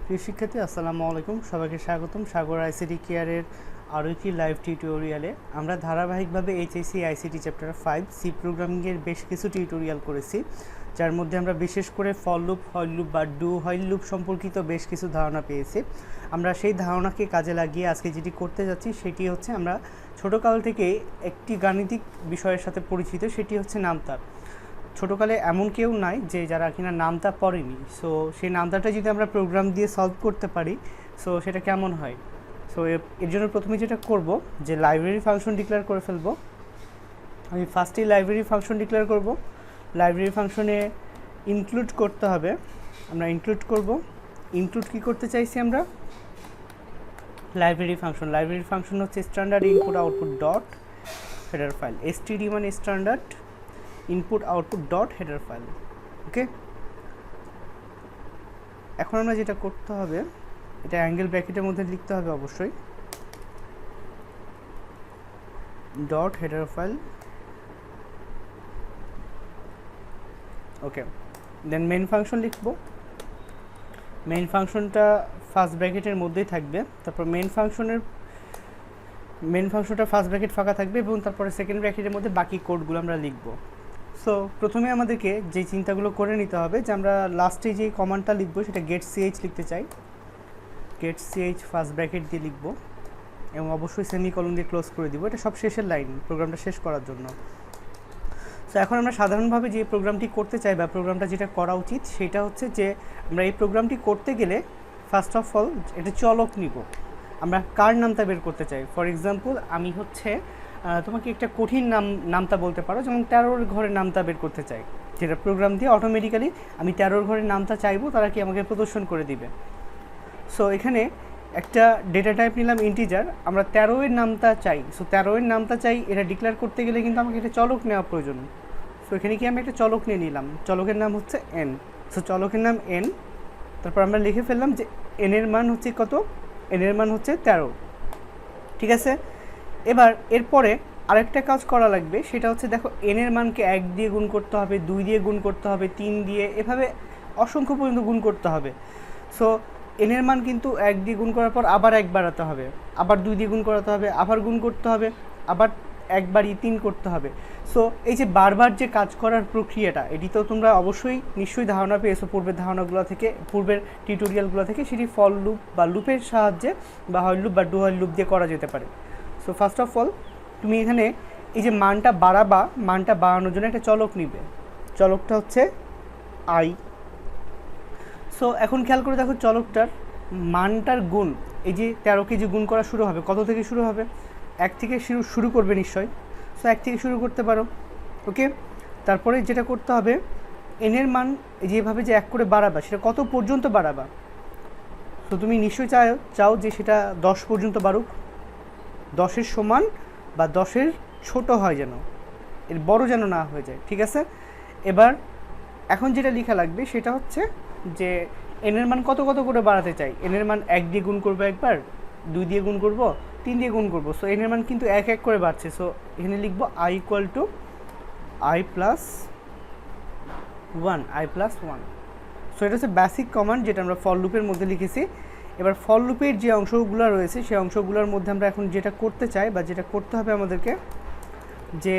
প্রিয় শিক্ষার্থী আসসালামু আলাইকুম, সবাইকে স্বাগতম সাগর আইসিটি কেয়ারের আরও একটি লাইভ টিউটোরিয়ালে। আমরা ধারাবাহিকভাবে এইচএসসি আইসিটি চ্যাপ্টার 5 সি প্রোগ্রামিংয়ের বেশ কিছু টিউটোরিয়াল করেছি, যার মধ্যে আমরা বিশেষ করে ফর লুপ, হোয়াইল লুপ বা ডু হোয়াইল লুপ সম্পর্কিত বেশ কিছু ধারণা পেয়েছি। আমরা সেই ধারণাকে কাজে লাগিয়ে আজকে যেটি করতে যাচ্ছি সেটি হচ্ছে আমরা ছোটোকাল থেকে একটি গাণিতিক বিষয়ের সাথে পরিচিত, সেটি হচ্ছে নামতা। ছোটোকালে এমন কেউ নাই যে যারা কিনা নামতা পড়েনি। সো সেই নামতাটা যদি আমরা প্রোগ্রাম দিয়ে সলভ করতে পারি, সো সেটা কেমন হয়। সো এর জন্য প্রথমে যেটা করব যে লাইব্রেরি ফাংশন ডিক্লেয়ার করে ফেলব। আমি ফার্স্টেই লাইব্রেরি ফাংশন ডিক্লেয়ার করব। লাইব্রেরি ফাংশনে ইনক্লুড করতে হবে, আমরা ইনক্লুড করব। ইনক্লুড কী করতে চাইছি আমরা? লাইব্রেরি ফাংশন হচ্ছে standard input output dot header file, STD মানে standard input output dot header file. Okay, এখন আমরা যেটা করতে হবে, এটা অ্যাঙ্গেল ব্র্যাকেটের মধ্যে লিখতে হবে অবশ্যই, ডট হেডার ফাইল। ওকে, দেন মেইন ফাংশন লিখব। মেইন ফাংশনটা ফার্স্ট ব্র্যাকেটের মধ্যেই থাকবে, তারপর মেইন ফাংশনটা ফার্স্ট ব্র্যাকেট ফাঁকা থাকবে এবং তারপরে সেকেন্ড ব্র্যাকেটের মধ্যে বাকি কোডগুলো আমরা লিখব। সো প্রথমে আমাদেরকে যে চিন্তাগুলো করে নিতে হবে যে আমরা লাস্টে যে কমান্ডটা লিখবো সেটা গেট সিএইচ লিখতে চাই। গেট সিএইচ ফার্স্ট ব্র্যাকেট দিয়ে লিখবো এবং অবশ্যই সেমিকলন দিয়ে ক্লোজ করে দিব। এটা সব শেষের লাইন প্রোগ্রামটা শেষ করার জন্য। সো এখন আমরা সাধারণভাবে যে প্রোগ্রামটি করতে চাই বা প্রোগ্রামটা যেটা করা উচিত সেটা হচ্ছে যে আমরা এই প্রোগ্রামটি করতে গেলে ফার্স্ট অফ অল এটা চলক নিব। আমরা কার নামটা বের করতে চাই। ফর এক্সাম্পল আমি হচ্ছে তোমাকে একটা কঠিন নামটা বলতে পারো, যেমন 13 ঘরের নামটা বের করতে চাই, যেটা প্রোগ্রাম দিয়ে অটোমেটিক্যালি আমি 13 ঘরের নামটা চাইবো, তারা কি আমাকে প্রদর্শন করে দিবে। সো এখানে একটা ডেটা টাইপ নিলাম ইন্টিজার, আমরা 13 নামটা চাই। সো 13 নামটা চাই, এটা ডিক্লেয়ার করতে গেলে কিন্তু আমাকে একটা চলক নেওয়া প্রয়োজন। সো এখানে কি আমি একটা চলক নিয়ে নিলাম, চলকের নাম হচ্ছে এন। সো চলকের নাম এন, তারপর আমরা লিখে ফেললাম যে এন এর মান হচ্ছে কত, এন এর মান হচ্ছে 13। ঠিক আছে, এবার এরপরে আরেকটা কাজ করা লাগবে, সেটা হচ্ছে দেখো এন এর মানকে 1 দিয়ে গুণ করতে হবে, 2 দিয়ে গুণ করতে হবে, 3 দিয়ে, এভাবে অসংখ্য পর্যন্ত গুণ করতে হবে। সো এন এর মান কিন্তু 1 দিয়ে গুণ করার পর আবার 1 বাড়াতে হবে, আবার 2 দিয়ে গুণ করাতে হবে, আবার গুণ করতে হবে, আবার 1 বাড়িয়ে 3 করতে হবে। সো এই যে বারবার যে কাজ করার প্রক্রিয়াটা, এটি তো তোমরা অবশ্যই নিশ্চয়ই ধারণা পেয়েছো পূর্বের ধারণাগুলো থেকে, পূর্বের টিউটোরিয়ালগুলো থেকে। সেটি ফর লুপ বা লুপের সাহায্যে বা হোয়াইল লুপ বা ডু হোয়াইল লুপ দিয়ে করা যেতে পারে। সো ফার্স্ট অফ অল তুমি এখানে এই যে মানটা বাড়াবা, মানটা বাড়ানোর জন্য একটা চলক নিবে, চলকটা হচ্ছে আই। সো এখন খেয়াল করে দেখো চলকটার মানটার গুণ, এই যে 13কে যে গুণ করা শুরু হবে, কত থেকে শুরু হবে? 1 থেকে শুরু করবে নিশ্চয়। সো 1 থেকে শুরু করতে পারো। ওকে, তারপরে যেটা করতে হবে, এনের মান যেভাবে যে 1 করে বাড়াবা, সেটা কত পর্যন্ত বাড়াবা? সো তুমি নিশ্চয়ই চাও যে সেটা 10 পর্যন্ত বাড়ুক, 10-এর সমান বা 10-এর ছোট হয়, যেন এর বড় যেন না হয়ে যায়। ঠিক আছে, এবার এখন যেটা লেখা লাগবে সেটা হচ্ছে যে এনের মান কত কত করে বাড়াতে চাই। এনের মান 1 দিয়ে গুণ করবো একবার, 2 দিয়ে গুণ করব, 3 দিয়ে গুণ করব। সো এনের মান কিন্তু 1 1 করে বাড়ছে। সো এখানে লিখবো I equal to I plus 1। So এটা হচ্ছে বেসিক কমান্ড যেটা আমরা ফর লুপের মধ্যে লিখেছি। এবার ফর লুপের যে অংশগুলো রয়েছে সেই অংশগুলোর মধ্যে আমরা এখন যেটা করতে চাই বা যেটা করতে হবে আমাদেরকে, যে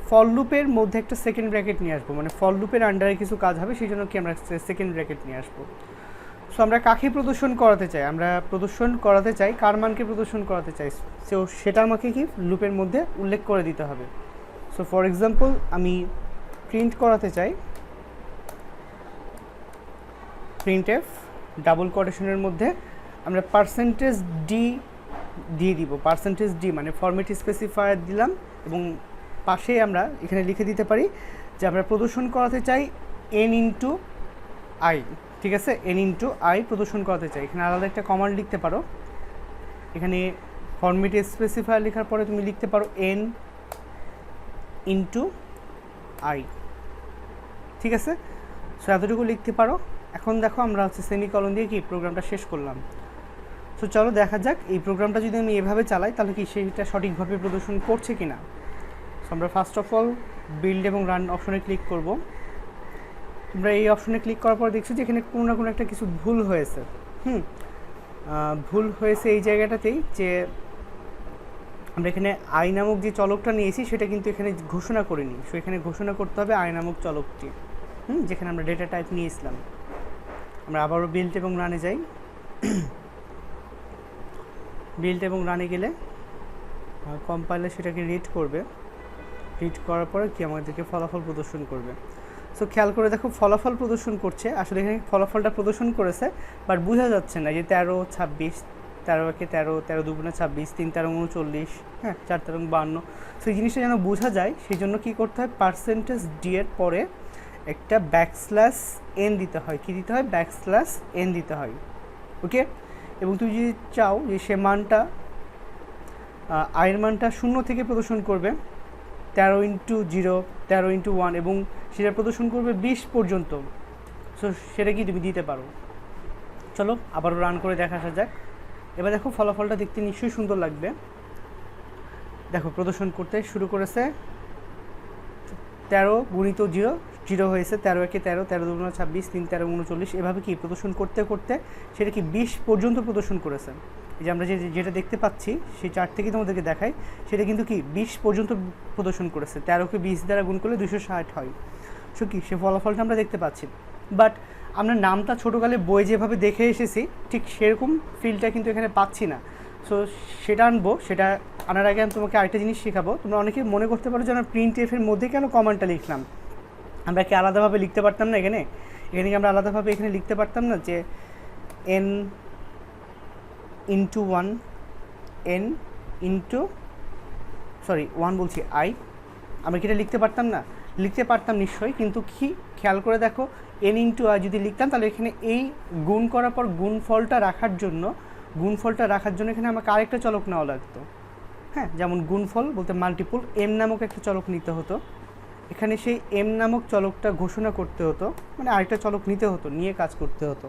ফর লুপের মধ্যে একটা সেকেন্ড ব্র্যাকেট নিয়ে আসবো, মানে ফর লুপের আন্ডারে কিছু কাজ হবে, সেই জন্য কি আমরা সেকেন্ড ব্র্যাকেট নিয়ে আসবো। সো আমরা কাকে প্রদর্শন করাতে চাই? আমরা প্রদর্শন করাতে চাই কার মানকে প্রদর্শন করাতে চাই, সো সেটা আমাকে কি লুপের মধ্যে উল্লেখ করে দিতে হবে। সো ফর এক্সাম্পল আমি প্রিন্ট করাতে চাই প্রিন্ট এফ, ডাবল কোটেশনের মধ্যে আমরা %d দিয়ে দিব। %d মানে ফরম্যাট স্পেসিফায়ার দিলাম এবং পাশে আমরা এখানে লিখে দিতে পারি যে আমরা প্রদর্শন করাতে চাই n ইন্টু আই। ঠিক আছে, n ইন্টু আই প্রদর্শন করাতে চাই। এখানে আলাদা একটা কমান্ড লিখতে পারো, এখানে ফরম্যাট স্পেসিফায়ার লেখার পরে তুমি লিখতে পারো n ইন্টু আই। ঠিক আছে, সো এতটুকু লিখতে পারো। এখন দেখো আমরা হচ্ছে সেমিকলন দিয়ে কি প্রোগ্রামটা শেষ করলাম। সো চলো দেখা যাক এই প্রোগ্রামটা যদি আমি এভাবে চালাই তাহলে কি সেটা সঠিকভাবে প্রদর্শন করছে কি না। সো আমরা ফার্স্ট অফ অল বিল্ড এবং রান অপশনে ক্লিক করব। তোমরা এই অপশনে ক্লিক করার পর দেখছো যে এখানে কোনো না কোনো একটা কিছু ভুল হয়েছে। হুম, ভুল হয়েছে এই জায়গাটাতেই যে আমরা এখানে আই নামক যে চলকটা নিয়েছি সেটা কিন্তু এখানে ঘোষণা করিনি। সো এখানে ঘোষণা করতে হবে আই নামক চলকটি, যেখানে আমরা ডেটা টাইপ নিয়েছিলাম। আমরা আবারও বিল্ড এবং রানে যাই। বিল্ড এবং রানে গেলে কম্পাইলার সেটাকে রিড করবে, রিড করার পরে কি আমাদেরকে ফলাফল প্রদর্শন করবে। সো খেয়াল করে দেখো ফলাফল প্রদর্শন করছে, আসলে এখানে ফলাফলটা প্রদর্শন করেছে বাট বোঝা যাচ্ছে না যে 13, 26, 13 একে 13, 13 দুগুণে 26, 3 13 39, হ্যাঁ 4 13 52। সো এই জিনিসটা যেন বোঝা যায় সেই জন্য কী করতে হয়, পার্সেন্টেজ ডি এর পরে একটা ব্যাকস্ল্যাশ এন দিতে হয়। কী দিতে হয়? ব্যাকস্ল্যাশ এন দিতে হয়। ওকে, এবং তুমি যদি চাও যে সে মানটা আয়ের মানটা 0 থেকে প্রদর্শন করবে, 13 × 0, 13 × 1, এবং সেটা প্রদর্শন করবে 20 পর্যন্ত। সো সেটা কি তুমি দিতে পারো। চলো আবারও রান করে দেখা যাক। এবার দেখো ফলাফলটা দেখতে নিশ্চয়ই সুন্দর লাগবে। দেখো প্রদর্শন করতে শুরু করেছে, 13 × 0, 0 হয়েছে, 13 একে 13, 13 দুগুণে 26, 3 13 39, এভাবে কি প্রদর্শন করতে করতে সেটা কি 20 পর্যন্ত প্রদর্শন করেছে। এই যে আমরা যেটা দেখতে পাচ্ছি সেই চার্ট থেকে তোমাদেরকে দেখাই, সেটা কিন্তু কি 20 পর্যন্ত প্রদর্শন করেছে। 13কে 20 দ্বারা গুণ করলে 260 হয়। সো কি সে ফলাফলটা আমরা দেখতে পাচ্ছি। বাট আমরা নামটা ছোটোকালে বই যেভাবে দেখে এসেছি ঠিক সেরকম ফিলটা কিন্তু এখানে পাচ্ছি না। সো সেটা আনবো, সেটা আনার আগে আমি তোমাকে আরেকটা জিনিস শেখাবো। তোমরা অনেকে মনে করতে পারো যে আমরা প্রিন্ট এফের মধ্যে কেন কমান্ডটা লিখলাম, আমরা কি আলাদাভাবে লিখতে পারতাম না? এখানে কি আমরা আলাদাভাবে এখানে লিখতে পারতাম না যে n × 1, n ইন্টু সরি 1 বলছি i, আমরা কি এটা লিখতে পারতাম না? লিখতে পারতাম নিশ্চয়ই, কিন্তু কি খেয়াল করে দেখো n × i যদি লিখতাম তাহলে এখানে এই গুণ করার পর গুণফলটা রাখার জন্য এখানে আমাকে আরেকটা চলক নেওয়া লাগতো। হ্যাঁ, যেমন গুণফল বলতে মাল্টিপল m নামক একটা চলক নিতে হতো। এখানে সেই m নামক চলকটা ঘোষণা করতে হতো, মানে আরেকটা চলক নিতে হতো, নিয়ে কাজ করতে হতো।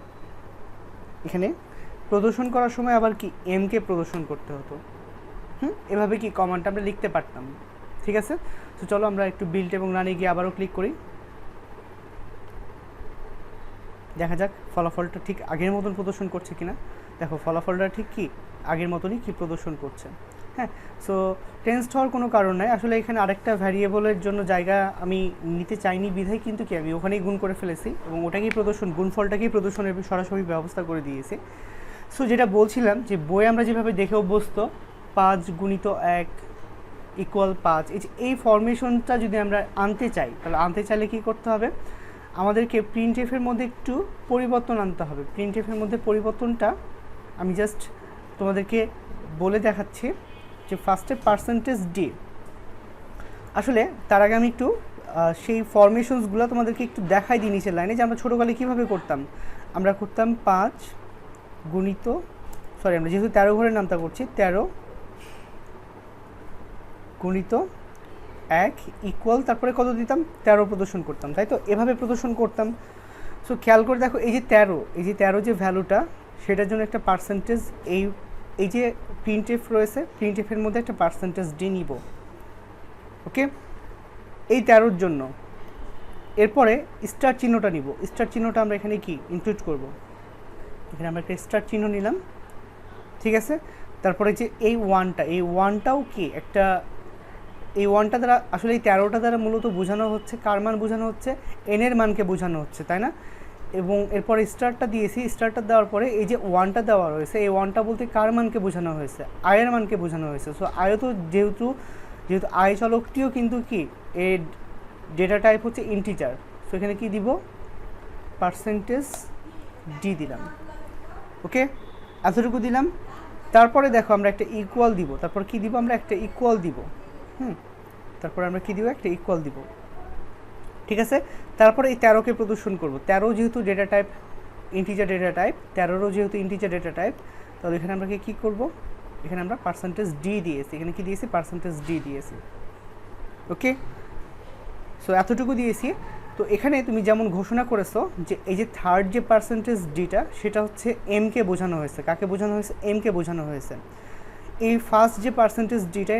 এখানে প্রদর্শন করার সময় আবার কি m কে প্রদর্শন করতে হতো। এভাবে কি কমান্ডটা আমরা লিখতে পারতাম। ঠিক আছে, তো চলো আমরা একটু বিল্ড এবং রানে গিয়ে আবারও ক্লিক করি, দেখা যাক ফলাফলটা ঠিক আগের মতন প্রদর্শন করছে কিনা। দেখো ফলাফলটা ঠিক কি আগের মতনই কি প্রদর্শন করছে। হ্যাঁ, সো টেন্সড হওয়ার কোনো কারণ নাই। আসলে এখানে আরেকটা ভ্যারিয়েবলের জন্য জায়গা আমি নিতে চাইনি বিধায় কিন্তু কি আমি ওখানেই গুণ করে ফেলেছি এবং ওটাকেই গুণফলটাকেই প্রদর্শনের সরাসরি ব্যবস্থা করে দিয়েছি। সো যেটা বলছিলাম যে বই আমরা যেভাবে দেখে অভ্যস্ত 5 × 1 = 5, এই ফরমেশনটা যদি আমরা আনতে চাই তাহলে আনতে চাইলে কী করতে হবে, আমাদেরকে প্রিন্ট এফের মধ্যে একটু পরিবর্তন আনতে হবে। প্রিন্ট এফের মধ্যে পরিবর্তনটা আমি জাস্ট তোমাদেরকে বলে দেখাচ্ছি যে ফার্স্টে পার্সেন্টেজ ডি। আসলে তার আগে আমি একটু সেই ফরমেশনসগুলো তোমাদেরকে একটু দেখাই দিই নিচের লাইনে, যে আমরা ছোটোকালে কীভাবে করতাম। আমরা করতাম 5 গুণিত আমরা যেহেতু 13 ঘরের নামটা করছি, 13 গুণিত 1 ইকুয়াল তারপরে কত দিতাম 13 প্রদর্শন করতাম, তাই তো এভাবে প্রদর্শন করতাম। সো খেয়াল করে দেখো এই যে 13 যে ভ্যালুটা সেটার জন্য একটা পার্সেন্টেজ এই যে প্রিন্ট এফ রয়েছে, প্রিন্ট এফের মধ্যে একটা পার্সেন্টেজ ডি নিব। ওকে, এই 13-র জন্য এরপরে স্টার চিহ্নটা নিব। স্টার চিহ্নটা আমরা এখানে কি ইনক্লুড করব, এখানে আমরা একটা স্টার চিহ্ন নিলাম। ঠিক আছে, তারপরে যে এই ওয়ানটাও কি একটা, এই ওয়ানটা দ্বারা আসলে এই 13টা দ্বারা মূলত বোঝানো হচ্ছে কার মান বোঝানো হচ্ছে, এন এর মানকে বোঝানো হচ্ছে, তাই না? এবং এরপরে স্টারটা দিয়েছি, স্টারটা দেওয়ার পরে এই যে ওয়ানটা দেওয়া রয়েছে, এই ওয়ানটা বলতে কার মানকে বোঝানো হয়েছে, আয়ের মানকে বোঝানো হয়েছে। সো আয়ও তো যেহেতু আয় চলকটিও কিন্তু কি এর ডেটা টাইপ হচ্ছে ইন্টিজার। সো এখানে কি দিব, পার্সেন্টেজ ডি দিলাম। ওকে, এতটুকু দিলাম। তারপরে দেখো আমরা একটা ইকুয়াল দিব, তারপর কি দিব, আমরা একটা ইকুয়াল দিব। তারপরে আমরা কি দিব, একটা ইকুয়াল দিব। ঠিক আছে, তারপরে এই 13কে প্রদর্শন করব। 13 যেহেতু data type integer data type, 13ও যেহেতু ইন্টিজার ডেটা টাইপ, তাহলে এখানে আমরা কি করব, এখানে আমরা পার্সেন্টেজ ডি দিয়েছি। এখানে কি দিয়েছি, পার্সেন্টেজ ডি দিয়েছি। ওকে, সো এতটুকু দিয়েছি। তো এখানে তুমি যেমন ঘোষণা করেছো যে এই যে থার্ড যে পার্সেন্টেজ ডিটা সেটা হচ্ছে এম কে বোঝানো হয়েছে। কাকে বোঝানো হয়েছে, এম কে বোঝানো হয়েছে। এই ফার্স্ট যে পার্সেন্টেজ ডিটা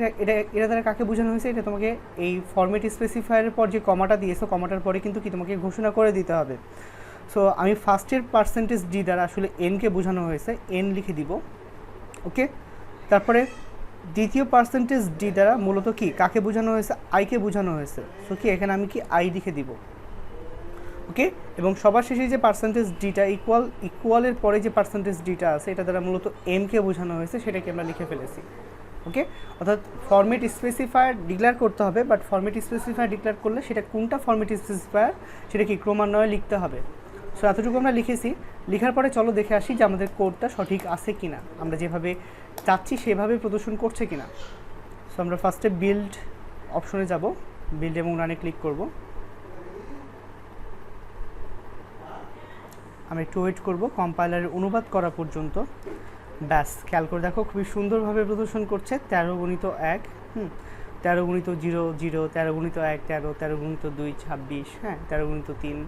এটা দ্বারা কাকে বোঝানো হয়েছে, এটা তোমাকে এই ফরম্যাট স্পেসিফায়ারের পর যে কমাটা দিয়েছো, কমাটার পরে কিন্তু কি তোমাকে ঘোষণা করে দিতে হবে। সো আমি ফার্স্টের পার্সেন্টেজ ডি দ্বারা আসলে এনকে বোঝানো হয়েছে, এন লিখে দিব। ওকে, তারপরে দ্বিতীয় পার্সেন্টেজ ডি দ্বারা মূলত কি কাকে বোঝানো হয়েছে, আইকে বোঝানো হয়েছে। সো কি এখানে আমি কি আই লিখে দিব। ওকে, এবং সবার শেষে যে পার্সেন্টেজ ডিটা ইকুয়ালের পরে যে পার্সেন্টেজ ডিটা আছে এটা দ্বারা মূলত এমকে বোঝানো হয়েছে, সেটাকে আমরা লিখে ফেলেছি। ওকে, অর্থাৎ ফরম্যাট স্পেসিফায়ার ডিক্লেয়ার করতে হবে, বাট ফরম্যাট স্পেসিফায়ার ডিক্লেয়ার করলে সেটা কোনটা ফরম্যাট স্পেসিফায়ার সেটা কি ক্রমান্বয়ে লিখতে হবে। সো এতটুকু আমরা লিখেছি। লেখার পরে চলো দেখে আসি যে আমাদের কোডটা সঠিক আছে কিনা, আমরা যেভাবে চাচ্ছি সেভাবে প্রদর্শন করছে কিনা। সো আমরা ফার্স্টে বিল্ড অপশনে যাব, বিল্ড এবং রানে ক্লিক করব। আমরা একটু ওয়েট করব কম্পাইলারের অনুবাদ করা পর্যন্ত। ব্যাস, খেয়াল করে দেখো খুবই সুন্দরভাবে প্রদর্শন করছে 13 গুণিত 1, 13 গুণিত 0 0, 13 গুণিত 1 13, 13 গুণিত 2 26, হ্যাঁ 13 গুণিত 3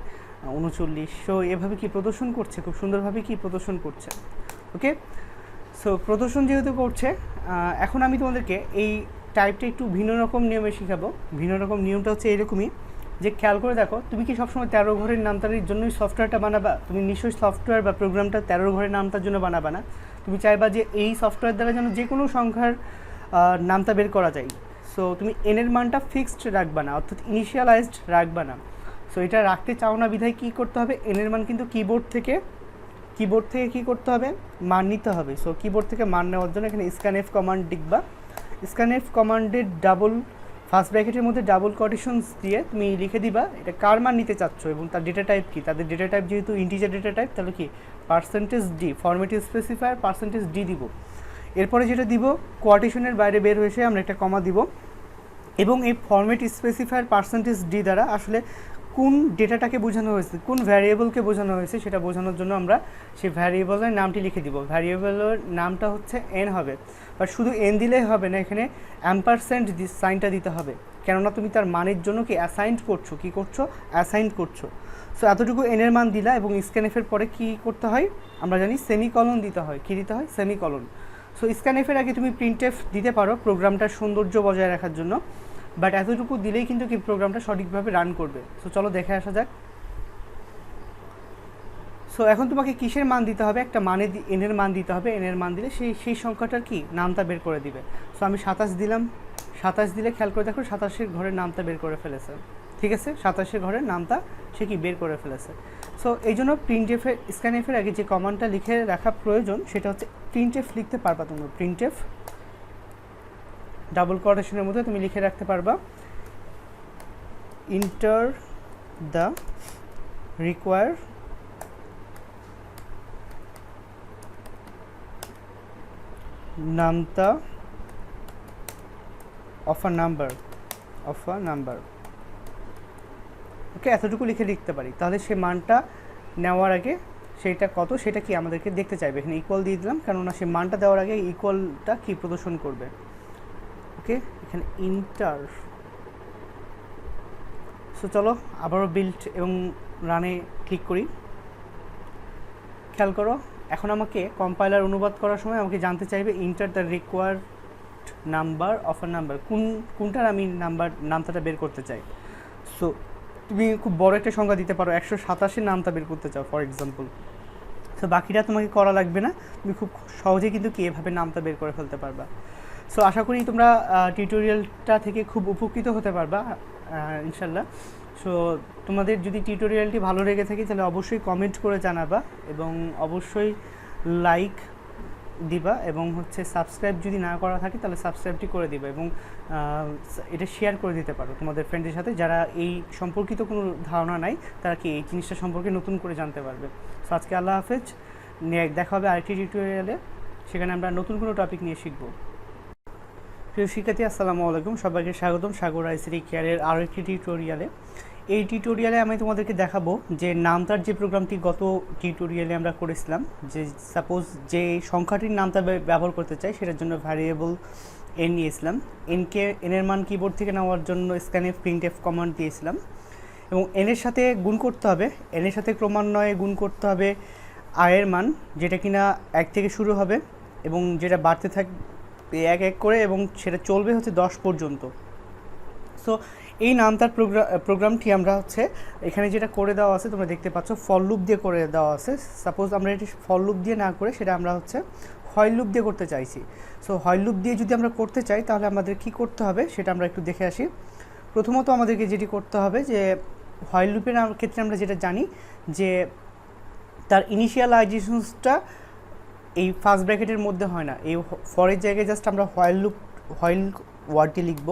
39। সো এভাবে কি প্রদর্শন করছে, খুব সুন্দরভাবে কি প্রদর্শন করছে। ওকে, সো প্রদর্শন যেহেতু করছে, এখন আমি তোমাদেরকে এই টাইপটা একটু ভিন্ন রকম নিয়মে শেখাবো। ভিন্ন রকম নিয়মটা হচ্ছে এরকমই যে খেয়াল করে দেখো, তুমি কি সবসময় 13 ঘরের নামতার জন্যই সফটওয়্যারটা বানাবা? তুমি নিশ্চয়ই সফটওয়্যার বা প্রোগ্রামটা 13 ঘরের নামতার জন্য বানাবা না। তুমি চাইবা যে এই সফটওয়্যার দ্বারা যেন যে কোনো সংখ্যার নামতা বের করা যায়। সো তুমি এনের মানটা ফিক্সড রাখবা না, অর্থাৎ ইনিশিয়ালাইজড রাখবা না। সো এটা রাখতে চাও না বিধায় কী করতে হবে, এনের মান কিন্তু কিবোর্ড থেকে কী করতে হবে, মান নিতে হবে। সো কিবোর্ড থেকে মান নেওয়ার জন্য এখানে স্ক্যানএফ কমান্ড লিখবা। স্ক্যানএফ কমান্ডের ফার্স্ট ব্র্যাকেটের মধ্যে ডাবল কোটেশনস দিয়ে তুমি লিখে দিবা এটা কার মান নিতে চাচ্ছ এবং তার ডেটা টাইপ কী। তাদের ডেটা টাইপ যেহেতু ইন্টিজার ডেটা টাইপ, তাহলে কি percentage D, format specifier percentage D দিব। এরপরে যেটা দিব, কোয়াটেশনের বাইরে বের হয়েছে আমরা একটা কমা দিব, এবং এই ফরম্যাট স্পেসিফায়ার পার্সেন্টেজ ডি দ্বারা আসলে কোন ডেটাটাকে বোঝানো হয়েছে, কোন ভ্যারিয়েবলকে বোঝানো হয়েছে সেটা বোঝানোর জন্য আমরা সেই ভ্যারিয়েবলের নামটি লিখে দিব। ভ্যারিয়েবলের নামটা হচ্ছে এন হবে, বাট শুধু এন দিলেই হবে না, এখানে অ্যাম্পারসেন্ট সাইনটা দিতে হবে, কেননা তুমি তার মানের জন্য কি অ্যাসাইন করছো, কি করছো, অ্যাসাইন করছো। সো এতটুকু এনের মান দিলা, এবং স্ক্যানএফের পরে কি করতে হয় আমরা জানি, সেমিকলন দিতে হয়। কি দিতে হয়, সেমিকলন। সো স্ক্যানএফের আগে তুমি প্রিন্টএফ দিতে পারো প্রোগ্রামটার সৌন্দর্য বজায় রাখার জন্য, বাট এতটুকু দিলেই কিন্তু কি প্রোগ্রামটা সঠিকভাবে রান করবে। সো চলো দেখে আসা যাক। সো এখন তোমাকে কিসের মান দিতে হবে, একটা মানে এনের মান দিতে হবে। এনের মান দিলে সেই সংখ্যাটার কি নামটা বের করে দিবে। সো আমি 27 দিলাম, 27 দিলে খেয়াল করে দেখো 27-এর ঘরের নামটা বের করে ফেলেছে। ঠিক আছে, 27-এর ঘরের নামটা সে কি বের করে ফেলেছে। সো এই জন্য প্রিন্টএফের স্ক্যানএফের আগে যে কমান্ডটা লিখে রাখা প্রয়োজন সেটা হচ্ছে প্রিন্টএফ লিখতে পারবা তোমরা। প্রিন্টএফ ডাবল কোটেশনের মধ্যে তুমি লিখে রাখতে পারবা ইন্টার দ্য রিকোয়ার নামতা অফ আ নাম্বার। ওকে, এতটুকু লিখতে পারি, তাহলে সে মানটা নেওয়ার আগে সেইটা কত সেটা কি আমাদেরকে দেখতে চাইবে। এখানে ইকুয়াল দিয়ে দিলাম, কেননা সে মানটা দেওয়ার আগে ইকুয়ালটা কি প্রদর্শন করবে। ওকে, এখানে ইন্টার। সো চলো আবারও বিল্ড এবং রানে ক্লিক করি। খেয়াল করো, এখন আমাকে কম্পাইলার অনুবাদ করার সময় আমাকে জানতে চাইবে enter the required number of a number, কোনটার আমি নামটা বের করতে চাই। সো তুমি খুব বড় একটা সংখ্যা দিতে পারো, 127-এর নামটা বের করতে চাও ফর এক্সাম্পল। সো বাকিটা তোমাকে করা লাগবে না, তুমি খুব সহজে কিন্তু কি এভাবে নামটা বের করে ফেলতে পারবা। সো আশা করি তোমরা টিউটোরিয়ালটা থেকে খুব উপকৃত হতে পারবা ইনশাল্লাহ। সো তোমাদের যদি টিউটোরিয়ালটি ভালো লেগে থাকে তাহলে অবশ্যই কমেন্ট করে জানাবা, এবং অবশ্যই লাইক দিবা, এবং হচ্ছে সাবস্ক্রাইব যদি না করা থাকে তাহলে সাবস্ক্রাইবটি করে দিবা, এবং এটা শেয়ার করে দিতে পারো তোমাদের ফ্রেন্ডের সাথে যারা এই সম্পর্কিত কোনো ধারণা নাই, তারা কি এই জিনিসটা সম্পর্কে নতুন করে জানতে পারবে। সো আজকে আল্লাহ হাফেজ, দেখা হবে আরেকটি টিউটোরিয়ালে, সেখানে আমরা নতুন কোনো টপিক নিয়ে শিখব। প্রিয় শিক্ষার্থী আসসালামু আলাইকুম, সবাইকে স্বাগতম সাগর আইসিটি কেয়ারের আরও একটি টিউটোরিয়ালে। এই টিউটোরিয়ালে আমি তোমাদেরকে দেখাবো যে নামতার যে প্রোগ্রামটি গত টিউটোরিয়ালে আমরা করেছিলাম, যে সাপোজ যে সংখ্যাটির নামতা ব্যবহার করতে চাই সেটার জন্য ভ্যারিয়েবল এন নিয়েছিলাম, এনের মান কিবোর্ড থেকে নেওয়ার জন্য স্ক্যানএফ প্রিন্টএফ কমান্ড দিয়েছিলাম, এবং এনের সাথে গুণ করতে হবে, এনের সাথে ক্রমান্বয়ে গুণ করতে হবে আয়ের মান, যেটা কিনা 1 থেকে শুরু হবে এবং যেটা বাড়তে থাকবে 1 1 করে, এবং সেটা চলবে হচ্ছে 10 পর্যন্ত। সো এই নামতার প্রোগ্রামটি আমরা হচ্ছে এখানে যেটা করে দেওয়া আছে তোমরা দেখতে পাচ্ছ ফর লুপ দিয়ে করে দেওয়া আছে। সাপোজ আমরা এটি ফর লুপ দিয়ে না করে সেটা আমরা হচ্ছে হোয়াইল লুপ দিয়ে করতে চাইছি। সো হোয়াইল লুপ দিয়ে যদি আমরা করতে চাই তাহলে আমাদের কি করতে হবে সেটা আমরা একটু দেখে আসি। প্রথমত আমাদেরকে যেটি করতে হবে যে হোয়াইল লুপের ক্ষেত্রে আমরা যেটা জানি যে তার ইনিশিয়ালাইজেশনসটা এই ফার্স্ট ব্র্যাকেটের মধ্যে হয় না, এই ফরের জায়গায় জাস্ট আমরা হোয়াইল ওয়ার্ডটি লিখব।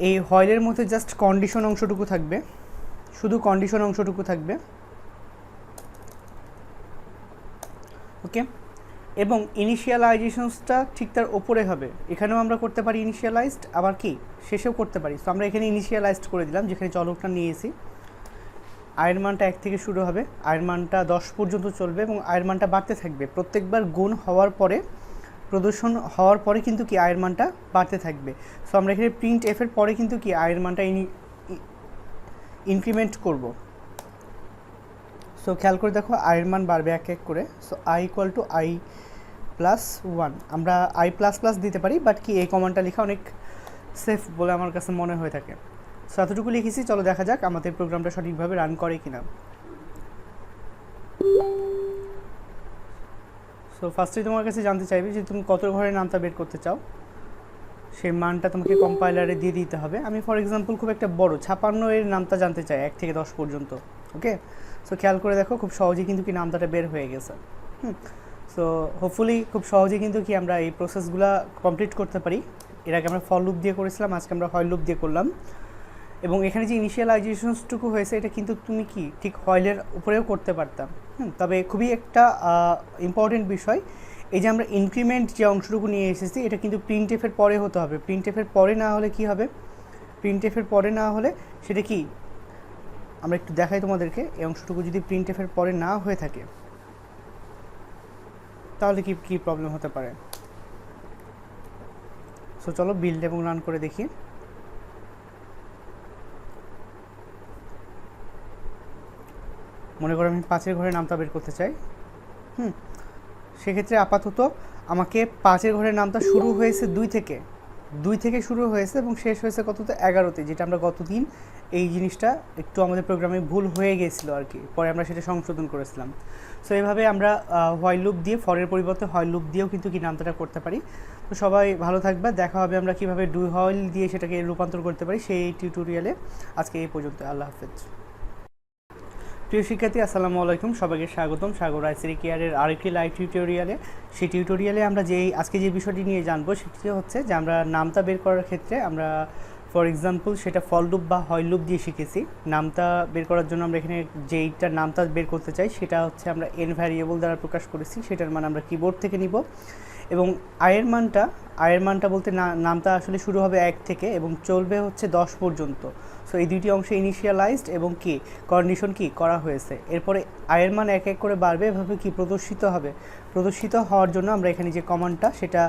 এই হোয়াইলের মধ্যে জাস্ট কন্ডিশন অংশটুকু থাকবে, শুধু কন্ডিশন অংশটুকু থাকবে, ওকে। এবং ইনিশিয়ালাইজেশনসটা ঠিক তার ওপরে হবে। এখানেও আমরা করতে পারি ইনিশিয়ালাইজড, আবার কি শেষেও করতে পারি। সো আমরা এখানে ইনিশিয়ালাইজড করে দিলাম, যেখানে চলকটা নিয়েছি। আয়ের মানটা 1 থেকে শুরু হবে, আয়ের মানটা 10 পর্যন্ত চলবে এবং আয়ের মানটা বাড়তে থাকবে। প্রত্যেকবার গুণ হওয়ার পরে, প্রদর্শন হওয়ার পরে কিন্তু কি আয়ের মানটা বাড়তে থাকবে। সো আমরা এখানে প্রিন্ট এফের পরে কিন্তু কি আয়ের মানটা ইনক্রিমেন্ট করব। সো খেয়াল করে দেখো আয়ের মান বাড়বে এক এক করে। So I equal to i+1, আমরা i++ দিতে পারি, বাট কি এই কমান্ডটা লেখা অনেক সেফ বলে আমার কাছে মনে হয়ে থাকে। সো এতটুকু লিখেছি, চলো দেখা যাক আমাদের প্রোগ্রামটা সঠিকভাবে রান করে কিনা। সো ফার্স্টেই তোমার কাছে জানতে চাইবে যে তুমি কত ঘরের নামটা বের করতে চাও, সেই মানটা তোমাকে কম্পাইলারে দিয়ে দিতে হবে। আমি ফর এক্সাম্পল খুব একটা বড় 56 এর নামটা জানতে চাই 1 থেকে 10 পর্যন্ত, ওকে। সো খেয়াল করে দেখো খুব সহজেই কিন্তু কি নামটা বের হয়ে গেছে। সো হোপফুলি খুব সহজেই কিন্তু কি আমরা এই প্রসেসগুলো কমপ্লিট করতে পারি। এর আগে আমরা ফর লুপ দিয়ে করেছিলাম, আজকে আমরা হোয়াইল লুপ দিয়ে করলাম। এবং এখানে যে ইনিশিয়ালাইজেশনসটুকু হয়েছে এটা কিন্তু তুমি কি ঠিক হোয়াইলের উপরেও করতে পারতাম। তবে খুবই একটা ইম্পর্টেন্ট বিষয়, এই যে আমরা ইনক্রিমেন্ট যে অংশটুকু নিয়ে এসেছি এটা কিন্তু প্রিন্ট এফের পরে হতে হবে। প্রিন্ট এফের পরে না হলে কি হবে, প্রিন্ট এফের পরে না হলে সেটা কি আমরা একটু দেখাই তোমাদেরকে। এই অংশটুকু যদি প্রিন্ট এফের পরে না হয়ে থাকে তাহলে কি কি প্রবলেম হতে পারে। সো চলো বিল্ড এবং রান করে দেখি। মনে করো আমি 5-এর ঘরের নামটা বের করতে চাই। সেক্ষেত্রে আপাতত আমাকে 5-এর ঘরের নামটা শুরু হয়েছে 2 থেকে শুরু হয়েছে এবং শেষ হয়েছে কততে 11তে, যেটা আমরা গতদিন এই জিনিসটা একটু আমাদের প্রোগ্রামে ভুল হয়ে গিয়েছিল আর কি, পরে আমরা সেটা সংশোধন করেছিলাম। সো এইভাবে আমরা হোয়াইল লুপ দিয়ে, ফরের পরিবর্তে হোয়াইল লুপ দিয়েও কিন্তু কি নামটা করতে পারি। তো সবাই ভালো থাকবে, দেখা হবে আমরা কীভাবে ডু হোয়াইল দিয়ে সেটাকে রূপান্তর করতে পারি সেই টিউটোরিয়ালে। আজকে এই পর্যন্ত, আল্লাহ হাফেজ। প্রিয় শিক্ষার্থী আসসালামু আলাইকুম, সবাইকে স্বাগতম সাগর আইসিটি কেয়ারের আরেকটি লাইভ টিউটোরিয়ালে। সেই টিউটোরিয়ালে আমরা আজকে যে বিষয়টি নিয়ে জানবো সেটি হচ্ছে যে আমরা নামতা বের করার ক্ষেত্রে আমরা ফর এক্সাম্পল সেটা ফর লুপ বা হোয়াইল লুপ দিয়ে শিখেছি। নামতা বের করার জন্য আমরা এখানে যেইটা নামতা বের করতে চাই সেটা হচ্ছে আমরা এন ভ্যারিয়েবল দ্বারা প্রকাশ করেছি, সেটার মান আমরা কিবোর্ড থেকে নিব। এবং আয়ের মানটা বলতে নামটা আসলে শুরু হবে 1 থেকে এবং চলবে হচ্ছে 10 পর্যন্ত। সো এই দুইটি অংশে ইনিশিয়ালাইজড এবং কি কন্ডিশন কি করা হয়েছে। এরপরে আয়ের মান এক এক করে বাড়বে, এভাবে কি প্রদর্শিত হবে। প্রদর্শিত হওয়ার জন্য আমরা এখানে যে কমান্ডটা সেটা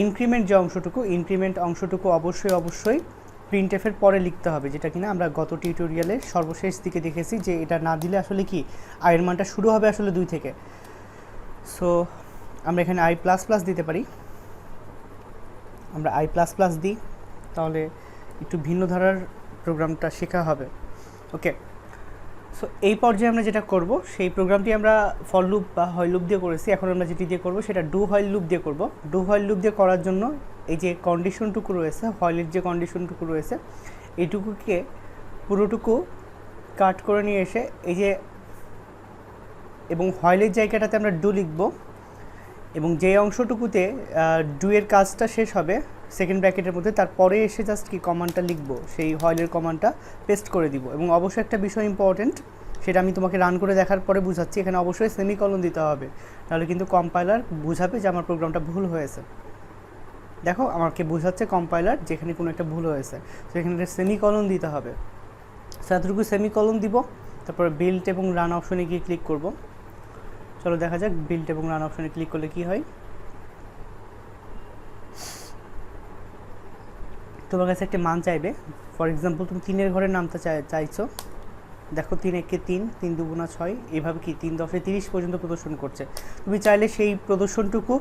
ইনক্রিমেন্ট অংশটুকু অবশ্যই প্রিন্ট এফের পরে লিখতে হবে, যেটা কিনা আমরা গত টিউটোরিয়ালে সর্বশেষ দিকে দেখেছি যে এটা না দিলে আসলে কি আয়ের মানটা শুরু হবে আসলে 2 থেকে। সো আমরা এখানে i++ দিতে পারি। আমরা i++ দিই, তাহলে একটু ভিন্ন ধারার প্রোগ্রামটা শেখা হবে, ওকে। সো এই পর্যায়ে আমরা যেটা করব সেই প্রোগ্রামটি আমরা ফর লুপ বা হোয়াইল লুপ দিয়ে করেছি, এখন আমরা যেটি দিয়ে করব সেটা ডু হোয়াইল লুপ দিয়ে করব। ডু হোয়াইল লুপ দিয়ে করার জন্য এই যে কন্ডিশনটুকু রয়েছে, হোয়াইলের যে কন্ডিশনটুকু রয়েছে এইটুকুকে পুরোটুকু কাট করে নিয়ে এসে এই যে এবং হোয়াইলের জায়গাটাতে আমরা ডু লিখব এবং যে অংশটুকুতে ডু এর কাজটা শেষ হবে সেকেন্ড ব্র্যাকেটের মধ্যে, তারপরে এসে জাস্ট কি কমান্ডটা লিখব, সেই হোয়াইলের কমান্ডটা পেস্ট করে দিব। এবং অবশ্যই একটা বিষয় ইম্পর্টেন্ট, সেটা আমি তোমাকে রান করে দেখার পরে বুঝাচ্ছি, এখানে অবশ্যই সেমিকলন দিতে হবে, তাহলে কিন্তু কম্পাইলার বুঝাবে যে আমার প্রোগ্রামটা ভুল হয়েছে। দেখো আমাকে বুঝাচ্ছে কম্পাইলার যেখানে কোনো একটা ভুল হয়েছে, তো এখানে সেমিকলন দিতে হবে। সো এতটুকু সেমিকলন দিব, তারপরে বিল্ড এবং রান অপশনে গিয়ে ক্লিক করব। চলো দেখা যাক বিল্ড এবং রান অপশনে ক্লিক করলে কি হয়। তোমার কাছে একটা মান চাইবে, ফর এক্সাম্পল তুমি 3-এর ঘরের নামটা চাইছো। দেখো 3 1 3, 3 2 6, এইভাবে কি 3 10 30 পর্যন্ত প্রদর্শন করছে। তুমি চাইলে সেই প্রদর্শনটুকু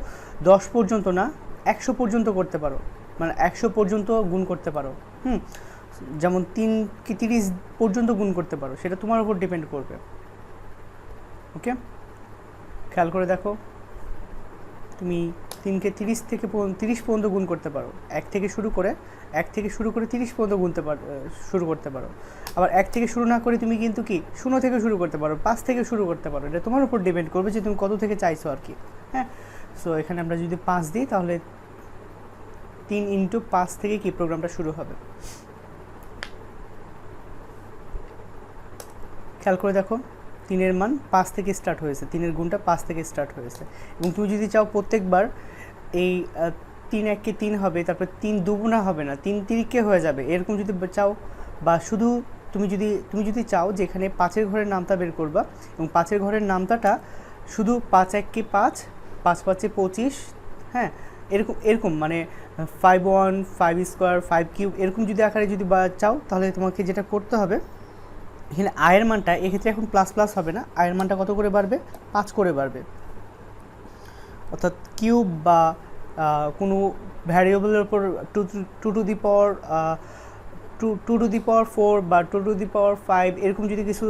10 পর্যন্ত না 100 পর্যন্ত করতে পারো, মানে 100 পর্যন্ত গুণ করতে পারো। যেমন 3 কি 30 পর্যন্ত গুণ করতে পারো, সেটা তোমার উপর ডিপেন্ড করবে। ওকে, খেয়াল করে দেখো, তুমি 3কে 30 পর্যন্ত গুণ করতে পারো, 1 থেকে শুরু করে 30 পর্যন্ত গুনতে পারো, শুরু করতে পারো। আবার 1 থেকে শুরু না করে তুমি কিন্তু কি 0 থেকে শুরু করতে পারো, 5 থেকে শুরু করতে পারো। এটা তোমার উপর ডিপেন্ড করবে যে তুমি কত থেকে চাইছো আর কি। হ্যাঁ, সো এখানে আমরা যদি 5 দিই তাহলে 3 × 5 থেকে কি প্রোগ্রামটা শুরু হবে। খেয়াল করে দেখো, 3-এর মান 5 থেকে স্টার্ট হয়েছে, 3-এর গুণটা 5 থেকে স্টার্ট হয়েছে। এবং তুমি যদি চাও প্রত্যেকবার এই 3 1 3 হবে, তারপর 3 দুগুণা হবে না, 3 3 হয়ে যাবে, এরকম যদি চাও, বা শুধু তুমি যদি চাও যে এখানে 5-এর ঘরের নামতা বের করবা এবং 5-এর ঘরের নামতাটা শুধু 5 1 5, 5 5 25, হ্যাঁ, এরকম মানে 5 1 5 স্কোয়ার 5 কিউব এরকম যদি আকারে যদি চাও, তাহলে তোমাকে যেটা করতে হবে, এখানে আয়ের মানটা এক্ষেত্রে এখন প্লাস প্লাস হবে না, আয়ের মানটা কত করে বাড়বে, 5 করে বাড়বে। অর্থাৎ কিউব বা কোনো ভ্যারিয়েবলের উপর 2 টু দি পাওয়ার 4 বা 2 টু দি পাওয়ার 5 এরকম যদি কিছু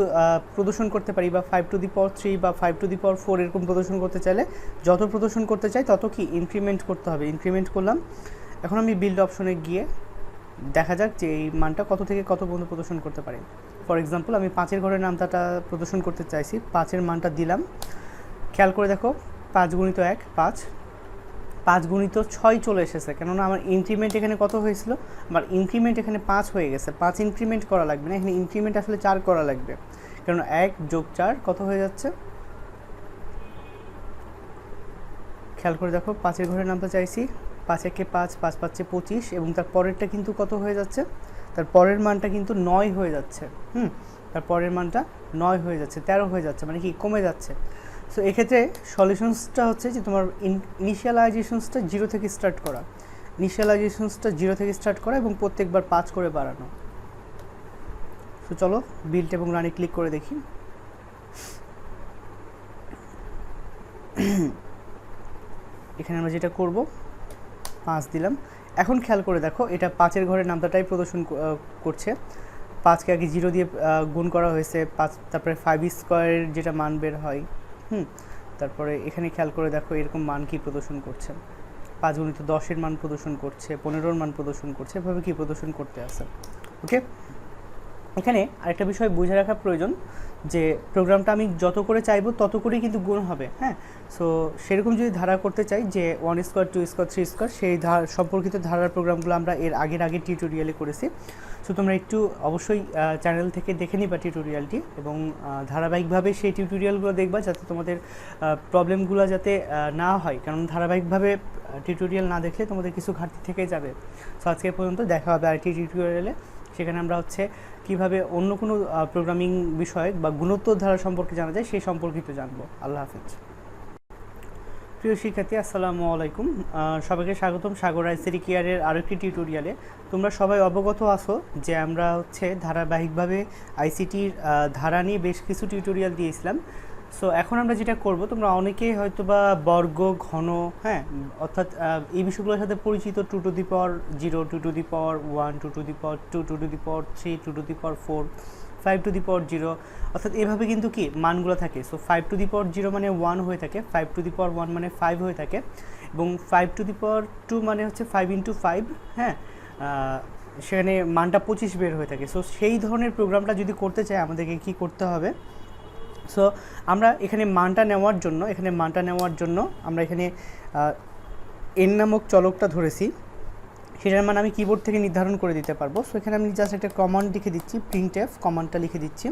প্রদর্শন করতে পারি, বা 5 টু দি পাওয়ার 3 বা 5 টু দি পাওয়ার 4 এরকম প্রদর্শন করতে চাইলে, যত প্রদর্শন করতে চাই তত কি ইনক্রিমেন্ট করতে হবে। ইনক্রিমেন্ট করলাম। এখন আমি বিল্ড অপশনে গিয়ে দেখা যাক যে এই মানটা কত থেকে কত পর্যন্ত প্রদর্শন করতে পারি। ফর এক্সাম্পল, আমি 5-এর ঘরের নামতাটা প্রদর্শন করতে চাইছি, 5-এর মানটা দিলাম। খেয়াল করে দেখো, 5 × 1 5, 5 × 6 চলে এসেছে, কেননা আমার ইনক্রিমেন্ট এখানে কত হয়েছিল, আমার ইনক্রিমেন্ট এখানে 5 হয়ে গেছে। 5 ইনক্রিমেন্ট করা লাগবে না, এখানে ইনক্রিমেন্ট আসলে 4 করা লাগবে, কারণ 1 + 4 কত হয়ে যাচ্ছে। খেয়াল করে দেখো, 5-এর ঘরের নামটা চাইছি, 5 1 5, 5 5 25, এবং তার পরেরটা কিন্তু কত হয়ে যাচ্ছে, তার পরের মানটা কিন্তু 9 হয়ে যাচ্ছে। তার পরের মানটা 9 হয়ে যাচ্ছে, 13 হয়ে যাচ্ছে, মানে কি কমে যাচ্ছে। সো এক্ষেত্রে সলিউশনসটা হচ্ছে যে তোমার ইনিশিয়ালাইজেশনসটা 0 থেকে স্টার্ট করা, এবং প্রত্যেকবার 5 করে বাড়ানো। সো চলো বিল্ড এবং রানে ক্লিক করে দেখি। এখানে আমরা যেটা করব, 5 দিলাম। এখন খেয়াল করে দেখো, এটা 5-এর ঘরের নামটাই প্রদর্শন করছে। 5কে আগে 0 দিয়ে গুণ করা হয়েছে, 5 তারপরে 5 স্কোয়ারের যেটা মান বের হয়, তারপরে এখানে খেয়াল করে দেখো এরকম মান কি প্রদর্শন করছে, 5 × 10-এর মান প্রদর্শন করছে, 15-র মান প্রদর্শন করছে, এভাবে কি প্রদর্শন করতে আছে। ওকে, এখানে আরেকটা বিষয় বুঝে রাখা প্রয়োজন যে প্রোগ্রামটা আমি যত করে চাইবো তত করেই কিন্তু গুণ হবে। হ্যাঁ, সো সেরকম যদি ধারা করতে চাই যে 1 স্কোয়ার 2 স্কোয়ার 3 স্কোয়ার, সেই সম্পর্কিত ধারার প্রোগ্রামগুলো আমরা এর আগের টিউটোরিয়ালে করেছি। সো তোমরা একটু অবশ্যই চ্যানেল থেকে দেখে নিবা টিউটোরিয়ালটি, এবং ধারাবাহিকভাবে সেই টিউটোরিয়ালগুলো দেখবা, যাতে তোমাদের প্রবলেমগুলো যাতে না হয়, কারণ ধারাবাহিকভাবে টিউটোরিয়াল না দেখলে তোমাদের কিছু ঘাটতি থেকে যাবে। সো আজকে পর্যন্ত দেখা হবে আরেকটি টিউটোরিয়ালে, সেখানে আমরা হচ্ছে কীভাবে অন্য কোনো প্রোগ্রামিং বিষয় বা গুণোত্তর ধারা সম্পর্কে জানা যায় সেই সম্পর্কিত জানবো। আল্লাহ হাফেজ। প্রিয় শিক্ষার্থী, আসসালামু আলাইকুম, সবাইকে স্বাগতম সাগর আইসিটি কেয়ারের আরও একটি টিউটোরিয়ালে। তোমরা সবাই অবগত আছো যে আমরা হচ্ছে ধারাবাহিকভাবে আইসিটির ধারা নিয়ে বেশ কিছু টিউটোরিয়াল দিয়েছিলাম। সো এখন আমরা যেটা করব, তোমরা অনেকেই হয়তো বা বর্গ, ঘন, হ্যাঁ, অর্থাৎ এই বিষয়গুলোর সাথে পরিচিত, 2 to the power 0, 2 to the power 1, 2 to the power 2, 2 to the power 3, 2 to the power 4, 5 to the power 0, অর্থাৎ এভাবে কিন্তু কি মানগুলো থাকে। সো 5 টু দি পাওয়ার 0 মানে 1 হয়ে থাকে, 5 টু দি পাওয়ার 1 মানে 5 হয়ে থাকে, এবং 5 টু দি পাওয়ার 2 মানে হচ্ছে 5 × 5, হ্যাঁ, সেখানে মানটা 25 বের হয়ে থাকে। সো সেই ধরনের প্রোগ্রামটা যদি করতে চাই আমাদেরকে কি করতে হবে, সো আমরা এখানে মানটা নেওয়ার জন্য আমরা এখানে n নামক চলকটা ধরেছি, সেটার মান আমি কিবোর্ড থেকে নির্ধারণ করে দিতে পারবো। সো এখানে আমি জাস্ট একটা কমান্ড লিখে দিচ্ছি, printf কমান্ডটা লিখে দিচ্ছি,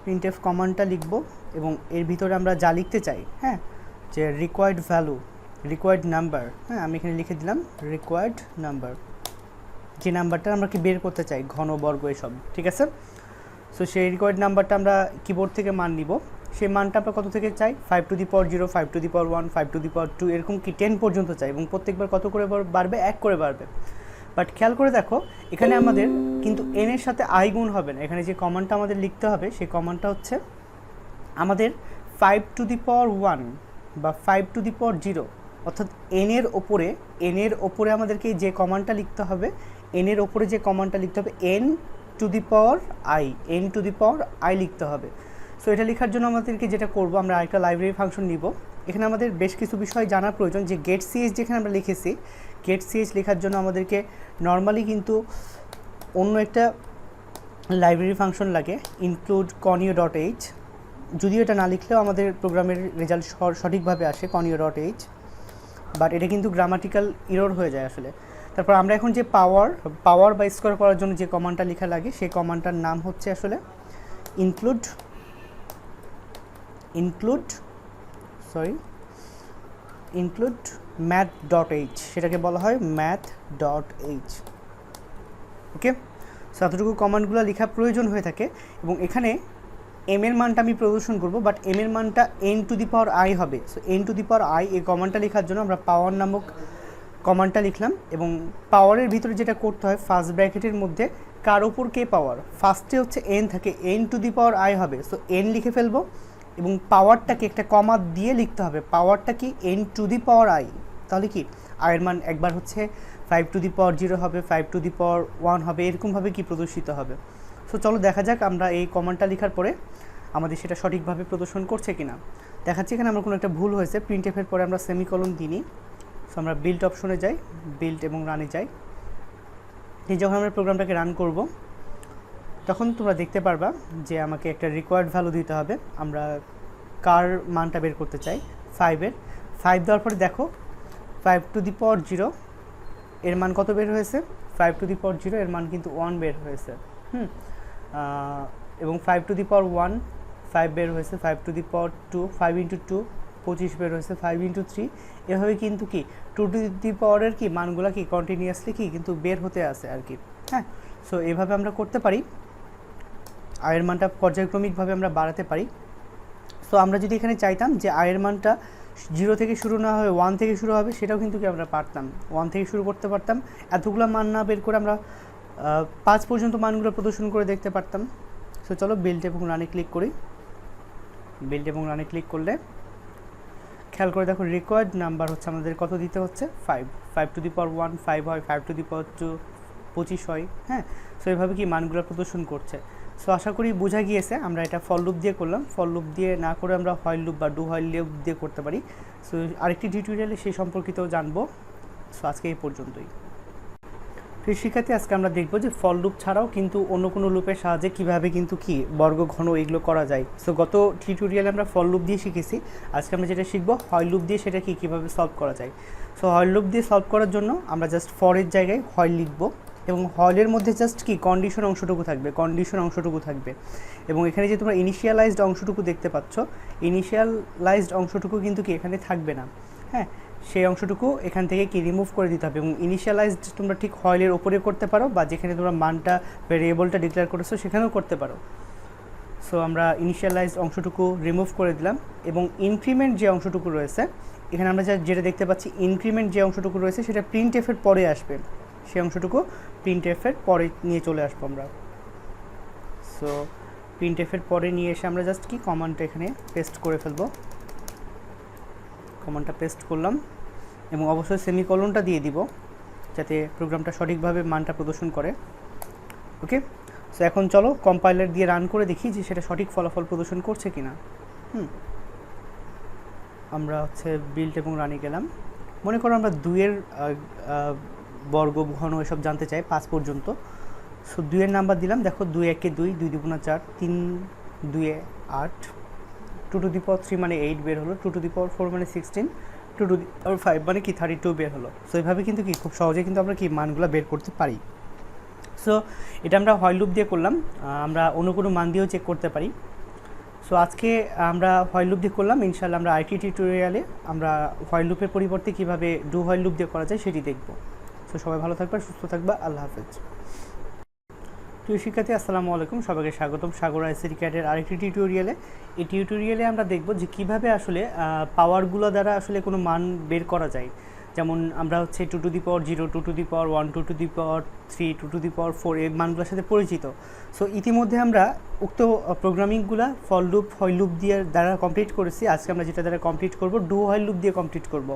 printf কমান্ডটা লিখব, এবং এর ভিতরে আমরা যা লিখতে চাই, হ্যাঁ, যে রিকোয়ার্ড ভ্যালু, রিকোয়ার্ড নাম্বার, হ্যাঁ, আমি এখানে লিখে দিলাম রিকোয়ার্ড নাম্বার, যে নাম্বারটা আমরা কি বের করতে চাই, ঘন, বর্গ, এসব, ঠিক আছে। সো সেই রিকোয়ার্ড নাম্বারটা আমরা কিবোর্ড থেকে মান নিব, সেই মানটা আমরা কত থেকে চাই, 5 to the power 0, 5 to the power 1, 5 to the power 2, এরকম কি 10 পর্যন্ত চাই, এবং প্রত্যেকবার কত করে বাড়বে, 1 করে বাড়বে। বাট খেয়াল করে দেখো, এখানে আমাদের কিন্তু n এর সাথে i গুণ হবে না, এখানে যে কমান্ডটা আমাদের লিখতে হবে সেই কমান্ডটা হচ্ছে আমাদের 5 টু দি পাওয়ার 1 বা 5 টু দি পাওয়ার 0 অর্থাৎ এন এর ওপরে আমাদেরকে যে কমান্ডটা লিখতে হবে, এন এর ওপরে যে কমান্ডটা লিখতে হবে N to the power I লিখতে হবে। সো এটা লেখার জন্য আমাদেরকে যেটা করব, আমরা আরেকটা লাইব্রেরি ফাংশন নিব। এখানে আমাদের বেশ কিছু বিষয় জানার প্রয়োজন, যে গেট সিএইচ যেখানে আমরা লিখেছি, গেট সিএইচ লেখার জন্য আমাদেরকে নর্মালি কিন্তু অন্য একটা লাইব্রেরি ফাংশন লাগে, ইনক্লুড conio.h। যদিও এটা না লিখলেও আমাদের প্রোগ্রামের রেজাল্ট সঠিকভাবে আসে conio.h, বাট এটা কিন্তু গ্রামাটিক্যাল ইরর হয়ে যায় আসলে। তারপর আমরা এখন যে পাওয়ার বা স্কোয়ার করার জন্য যে কমান্ডটা লেখা লাগে, সেই কমান্ডটার নাম হচ্ছে আসলে ইনক্লুড math.h, সেটাকে বলা হয় math.h। ওকে, সো এতটুকু কমান্ডগুলো লেখা প্রয়োজন হয়ে থাকে। এবং এখানে এম এর মানটা আমি প্রদর্শন করব, বাট এম এর মানটা N to the power i হবে। So N to the power i এই কমান্ডটা লেখার জন্য আমরা পাওয়ার নামক কমান্ডটা লিখলাম, এবং পাওয়ারের ভিতরে যেটা করতে হয়, ফার্স্ট ব্র্যাকেটের মধ্যে কার ওপর কে পাওয়ার, ফার্স্টে হচ্ছে এন থাকে, N to the power i হবে। সো এন লিখে ফেলবো, এবং পাওয়ারটাকে একটা কমা দিয়ে লিখতে হবে, পাওয়ারটা কি N to the power I. তাহলে কি আয়ের মান একবার হচ্ছে 5 টু দি পাওয়ার 0 হবে, 5 টু দি পাওয়ার 1 হবে, এরকমভাবে কি প্রদর্শিত হবে। সো চলো দেখা যাক আমরা এই কমান্ডটা লেখার পরে আমাদের সেটা সঠিকভাবে প্রদর্শন করছে কিনা। দেখাচ্ছি এখানে আমার কোনো একটা ভুল হয়েছে, প্রিন্টএফের পরে আমরা সেমিকলন দিইনি। সো আমরা বিল্ড অপশনে যাই, বিল্ড এবং রানে যাই। যখন আমরা প্রোগ্রামটাকে রান করব, তখন তোমরা দেখতে পারবা যে আমাকে একটা রিকোয়ার্ড ভ্যালু দিতে হবে। আমরা কার মানটা বের করতে চাই, 5 দেওয়ার পরে দেখো 5 টু দি পাওয়ার 0 এর মান কত বের হয়েছে, 5 টু দি পাওয়ার 0 এর মান কিন্তু 1 বের হয়েছে। এবং 5 টু দি পাওয়ার 1 5 বের হয়েছে, 5 টু দি পাওয়ার 2 5 ইন্টু 2 25 বের হয়েছে, 5 ইন্টু 3 এভাবে কিন্তু কি 2 টু দি পাওয়ারের কি মানগুলো কি কন্টিনিউয়াসলি কি কিন্তু বের হতে আসে আর কি। হ্যাঁ, সো এভাবে আমরা করতে পারি, আয়ের মানটা পর্যায়ক্রমিকভাবে আমরা বাড়াতে পারি। সো আমরা যদি এখানে চাইতাম যে আয়ের মানটা 0 থেকে শুরু না হয়ে 1 থেকে শুরু হবে, সেটাও কিন্তু কি আমরা পারতাম, 1 থেকে শুরু করতে পারতাম। এতগুলো মান না বের করে আমরা 5 পর্যন্ত মানগুলো প্রদর্শন করে দেখতে পারতাম। সো চলো বিল্ড এবং রানে ক্লিক করি। বিল্ড এবং রানে ক্লিক করলে খেয়াল করে দেখো রিকোয়ার্ড নাম্বার হচ্ছে আমাদের কত দিতে হচ্ছে, 5 টু দি পাওয়ার 1 5 হয়, 5 টু দি পাওয়ার 2 25 হয়। হ্যাঁ, সো এইভাবে কি মানগুলো প্রদর্শন করছে। সো আশা করি বোঝা গিয়েছে। আমরা এটা ফর লুপ দিয়ে করলাম, ফর লুপ দিয়ে না করে আমরা হোয়াইল লুপ বা ডু হোয়াইল লুপ দিয়ে করতে পারি। সো আরেকটি টিউটোরিয়ালে সেই সম্পর্কিতও জানবো। সো আজকে এই পর্যন্তই। প্রিয় শিক্ষার্থী, আজকে আমরা দেখবো যে ফর লুপ ছাড়াও কিন্তু অন্য কোনো লুপের সাহায্যে কীভাবে কিন্তু কি বর্গ ঘন এগুলো করা যায়। সো গত টিউটোরিয়ালে আমরা ফর লুপ দিয়ে শিখেছি, আজকে আমরা যেটা শিখবো হোয়াইল লুপ দিয়ে, সেটা কীভাবে সলভ করা যায়। সো হোয়াইল লুপ দিয়ে সলভ করার জন্য আমরা জাস্ট ফরের জায়গায় হোয়াইল লিখবো, এবং হোয়াইলের মধ্যে জাস্ট কি কন্ডিশন অংশটুকু থাকবে। এবং এখানে যে তোমরা ইনিশিয়ালাইজড অংশটুকু দেখতে পাচ্ছ, ইনিশিয়ালাইজড অংশটুকু কিন্তু কি এখানে থাকবে না। হ্যাঁ, সেই অংশটুকু এখান থেকে কি রিমুভ করে দিতে হবে। এবং ইনিশিয়ালাইজড তোমরা ঠিক হোয়াইলের ওপরে করতে পারো, বা যেখানে তোমরা মানটা ভেরিয়েবলটা ডিক্লেয়ার করেছো সেখানেও করতে পারো। সো আমরা ইনিশিয়ালাইজড অংশটুকু রিমুভ করে দিলাম, এবং ইনক্রিমেন্ট যে অংশটুকু রয়েছে, এখানে আমরা যেটা দেখতে পাচ্ছি ইনক্রিমেন্ট যে অংশটুকু রয়েছে সেটা প্রিন্টএফের পরে আসবে, সেই অংশটুকু প্রিন্টএফের পরে নিয়ে চলে আসবো আমরা। সো প্রিন্টএফের পরে নিয়ে এসে আমরা জাস্ট কি কমান্ডটা এখানে পেস্ট করে ফেলবো। কমান্ডটা পেস্ট করলাম, এবং অবশ্যই সেমিকলনটা দিয়ে দিব যাতে প্রোগ্রামটা সঠিকভাবে মানটা প্রদর্শন করে। ওকে, সো এখন চলো কম্পাইলার দিয়ে রান করে দেখি যে সেটা সঠিক ফলাফল প্রদর্শন করছে কিনা। আমরা হচ্ছে বিল্ড এবং রানে গেলাম। মনে করো আমরা 2-এর বর্গ ঘন এসব জানতে চাই 5 পর্যন্ত। সো 2-এর নাম্বার দিলাম, দেখো 2 1 2 2 2 4 3 2 8, 2 টু দি পাওয়ার 3 মানে 8 বের হলো, 2 টু দি পাওয়ার 4 মানে 16, 2 টু দি পাওয়ার 5 মানে কি 32 বের হলো। সো এইভাবে কিন্তু কি খুব সহজে কিন্তু আমরা কি মানগুলো বের করতে পারি। সো এটা আমরা হোয়াইল লুপ দিয়ে করলাম, আমরা অন্য কোনো মান দিয়েও চেক করতে পারি। সো আজকে আমরা হোয়াইল লুপ দিয়ে করলাম, ইনশাআল্লাহ আমরা আইটি টিউটোরিয়ালে আমরা হোয়াইল লুপের পরিবর্তে কীভাবে ডু হোয়াইল লুপ দিয়ে করা যায় সেটি দেখব। সো সবাই ভালো থাকবে, সুস্থ থাকবে, আল্লাহ হাফেজ। প্রিয় শিক্ষার্থী, আসসালামু আলাইকুম, সবাইকে স্বাগতম সাগর আইসিটি ক্যাডের আরেকটি টিউটোরিয়ালে। এই টিউটোরিয়ালে আমরা দেখব যে কীভাবে আসলে পাওয়ারগুলো দ্বারা আসলে কোনো মান বের করা যায়। যেমন আমরা হচ্ছে 2 to the power 0, 2 to the power 1, 2 to the power 3, 2 to the power 4 এই মানগুলোর সাথে পরিচিত। সো ইতিমধ্যে আমরা উক্ত প্রোগ্রামিংগুলো ফর লুপ হোয়াইল লুপ দিয়ে দ্বারা কমপ্লিট করেছি। আজকে আমরা যেটা দ্বারা কমপ্লিট করব, ডু হোয়াইল লুপ দিয়ে কমপ্লিট করব।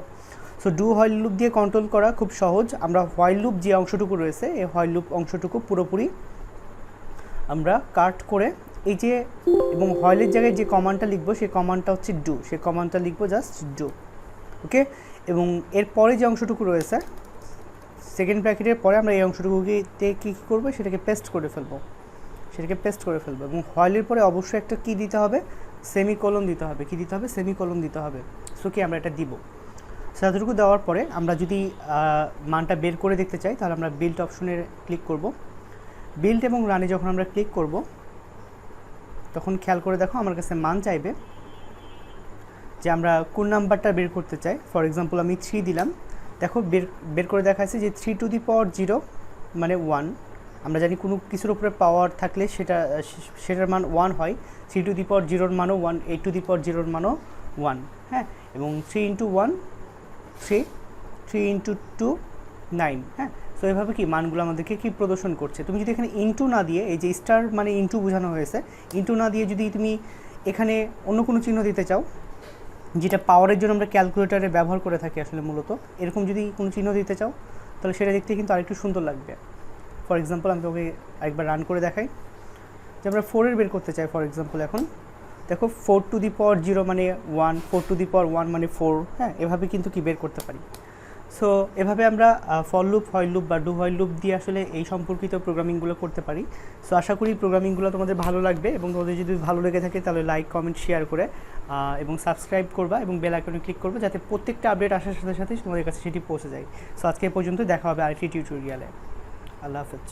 সো ডু হোয়াইল লুপ দিয়ে কন্ট্রোল করা খুব সহজ। আমরা হোয়াইল লুপ যে অংশটুকু রয়েছে এই হোয়াইল লুপ অংশটুকু পুরোপুরি আমরা কাট করে এই যে এবং হোয়াইলের জায়গায় যে কমান্ডটা লিখবো সেই কমান্ডটা হচ্ছে ডু, সেই কমান্ডটা লিখবো জাস্ট ডু। ওকে, এবং এরপরে যে অংশটুকু রয়েছে সেকেন্ড ব্র্যাকেটের পরে আমরা এই অংশটুকুতে কী করবো সেটাকে পেস্ট করে ফেলবো, এবং হোয়াইলের পরে অবশ্যই একটা কী দিতে হবে, সেমিকোলন দিতে হবে। কী দিতে হবে? সেমিকোলন দিতে হবে। সো কি আমরা এটা দিব। সো এতটুকু দেওয়ার পরে আমরা যদি মানটা বের করে দেখতে চাই তাহলে আমরা বিল্ড অপশনে ক্লিক করব। বিল্ড এবং রানে যখন আমরা ক্লিক করব তখন খেয়াল করে দেখো আমার কাছে মান চাইবে যে আমরা কোন নাম্বারটা বের করতে চাই। ফর এক্সাম্পল আমি 3 দিলাম, দেখো বের করে দেখাচ্ছে যে 3 টু দি পাওয়ার 0 মানে 1। আমরা জানি কোনো কিছুর উপরে পাওয়ার থাকলে সেটার মান 1 হয়। 3 টু দি পাওয়ার 0-র মানও 1, 8 টু দি পাওয়ার 0-র মানও 1। হ্যাঁ, এবং 3 ইন্টু 1 3, 3 ইন্টু 2 9। হ্যাঁ, সো এভাবে কি মানগুলো আমাদেরকে কি প্রদর্শন করছে। তুমি যদি এখানে ইন্টু না দিয়ে, এই যে স্টার মানে ইন্টু বোঝানো হয়েছে, ইন্টু না দিয়ে যদি তুমি এখানে অন্য কোনো চিহ্ন দিতে চাও, যেটা পাওয়ারের জন্য আমরা ক্যালকুলেটারে ব্যবহার করে থাকি আসলে মূলত, এরকম যদি কোনো চিহ্ন দিতে চাও তাহলে সেটা দেখতে কিন্তু আরেকটু সুন্দর লাগবে। ফর এক্সাম্পল আমি তোকে আরেকবার রান করে দেখাই যে আমরা 4-এর বের করতে চাই। ফর এক্সাম্পল এখন দেখো 4 টু দি পাওয়ার 0 মানে 1, 4 টু দি পাওয়ার 1 মানে 4। হ্যাঁ, এভাবে কিন্তু কি বের করতে পারি। সো এভাবে আমরা ফর লুপ, হোয়াইল লুপ বা ডু হোয়াইল লুপ দিয়ে আসলে এই সম্পর্কিত প্রোগ্রামিংগুলো করতে পারি। সো আশা করি প্রোগ্রামিংগুলো তোমাদের ভালো লাগবে, এবং তোমাদের যদি ভালো লেগে থাকে তাহলে লাইক, কমেন্ট, শেয়ার করে এবং সাবস্ক্রাইব করবা এবং বেল আইকনে ক্লিক করবে যাতে প্রত্যেকটা আপডেট আসার সাথে সাথে তোমাদের কাছে সেটি পৌঁছে যায়। সো আজকে পর্যন্ত দেখা হবে আরেকটি টিউটোরিয়ালে। আল্লাহ হাফেজ।